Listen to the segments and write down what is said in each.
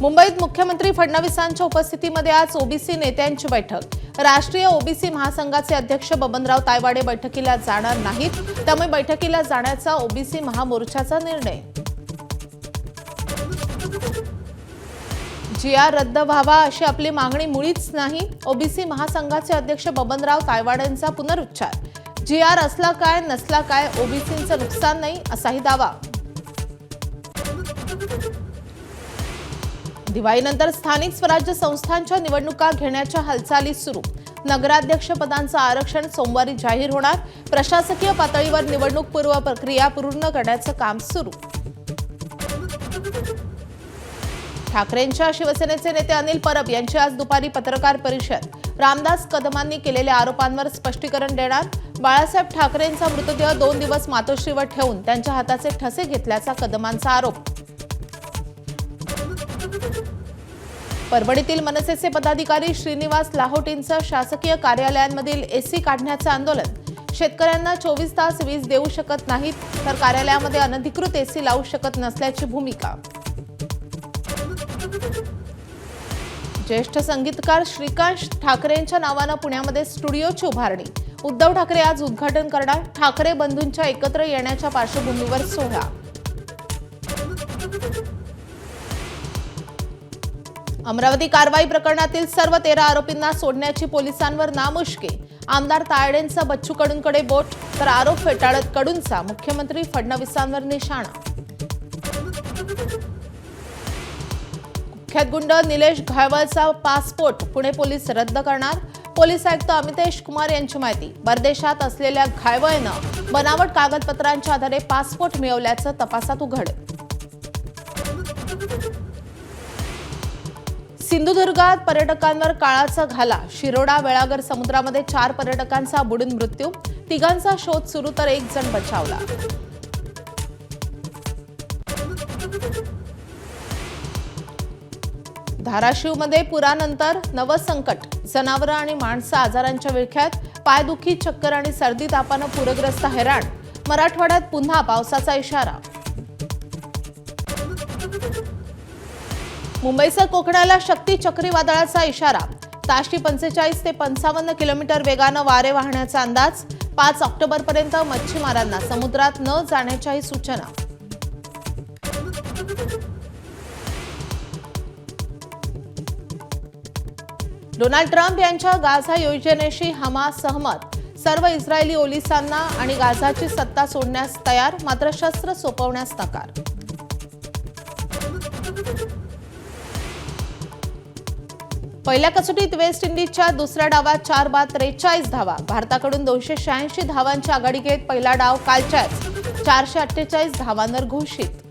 मुंबईत मुख्यमंत्री फडणवीसांच्या उपस्थितीमध्ये आज ओबीसी नेत्यांची बैठक। राष्ट्रीय ओबीसी महासंघाचे अध्यक्ष बबनराव तायवाडे बैठकीला जाणार नाहीत, त्यामुळे बैठकीला जाण्याचा ओबीसी महामोर्चाचा निर्णय। जीआर रद्द व्हावा अशी आपली मागणी मुळीच नाही, ओबीसी महासंघाचे अध्यक्ष बबनराव तायवाडेंचा पुनरुच्चार। जीआर असला काय नसला काय ओबीसींचं नुकसान नाही असाही दावा। दिवाळीनंतर स्थानिक स्वराज्य संस्थांच्या निवडणुका घेण्याच्या हालचाली सुरू। नगराध्यक्ष पदांचं आरक्षण सोमवारी जाहीर होणार। प्रशासकीय पातळीवर निवडणूक पूर्व प्रक्रिया पूर्ण करण्याचं काम सुरू। ठाकरेंच्या शिवसेनेचे नेते अनिल परब यांची आज दुपारी पत्रकार परिषद। रामदास कदमांनी केलेल्या आरोपांवर स्पष्टीकरण देणार। बाळासाहेब ठाकरेंचा मृतदेह 2 दिवस मातोश्रीवर ठेवून त्यांच्या हाताचे ठसे घेतल्याचा कदमांचा आरोप। परभणीतील मनसेचे पदाधिकारी श्रीनिवास लाहोटींचं शासकीय कार्यालयांमधील एसी काढण्याचं आंदोलन। शेतकऱ्यांना 24 तास वीज देऊ शकत नाहीत, तर कार्यालयामध्ये अनधिकृत एसी लावू शकत नसल्याची भूमिका। ज्येष्ठ संगीतकार श्रीकांत ठाकरेंच्या नावानं पुण्यामध्ये स्टुडिओची उभारणी। उद्धव ठाकरे आज उद्घाटन करणार। ठाकरे बंधूंच्या एकत्र येण्याच्या पार्श्वभूमीवर सोहळा। अमरावती कारवाई प्रकरणातील सर्व 13 आरोपींना सोडण्याची पोलिसांवर नामुष्की। आमदार तायडेंचा बच्चू कडूंकडे बोट, तर आरोप फेटाळत कडूंचा मुख्यमंत्री फडणवीसांवर निशाणा। कुख्यात गुंड निलेश घायवळचा पासपोर्ट पुणे पोलीस रद्द करणार। पोलीस आयुक्त अमितेश कुमार यांची माहिती। परदेशात असलेल्या घायवळनं बनावट कागदपत्रांच्या आधारे पासपोर्ट मिळवल्याचं तपासात उघड। सिंधुदुर्गात पर्यटकांवर काळाचा घाला। शिरोडा वेळागर समुद्रामध्ये 4 पर्यटकांचा बुडून मृत्यू। तिघांचा शोध सुरू, तर 1 जण बचावला। धाराशिवमध्ये पुरानंतर नवं संकट। जनावरं आणि माणसं आजारांच्या विळख्यात। पायदुखी, चक्कर आणि सर्दी तापानं पूरग्रस्त हैराण। मराठवाड्यात पुन्हा पावसाचा इशारा। मुंबईसह कोकणाला शक्ती चक्रीवादळाचा इशारा। ताशी 45 ते 55 किलोमीटर वेगानं वारे वाहण्याचा अंदाज। 5 ऑक्टोबरपर्यंत मच्छीमारांना समुद्रात न जाण्याच्याही सूचना। डोनाल्ड ट्रम्प यांच्या गाझा योजनेशी हमास सहमत। सर्व इस्रायली ओलिसांना आणि गाझाची सत्ता सोडण्यास तयार, मात्र शस्त्र सोपवण्यास नकार। पहिल्या कसोटीत वेस्ट इंडिजच्या दुसऱ्या डावात 4 बाद 43 धावा। भारताकडून 286 धावांची आघाडी घेत पहिला डाव कालच्याच 448 धावांवर घोषित।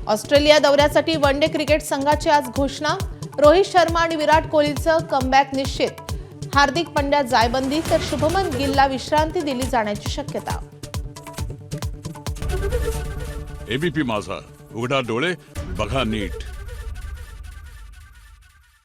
ऑस्ट्रेलिया दौऱ्यासाठी वनडे क्रिकेट संघाची आज घोषणा। रोहित शर्मा आणि विराट कोहलीचं कमबॅक निश्चित। हार्दिक पंड्या जायबंदी, तर शुभमन गिलला विश्रांती दिली जाण्याची शक्यता। एबीपी माझा, उघडा डोळे बघा नीट।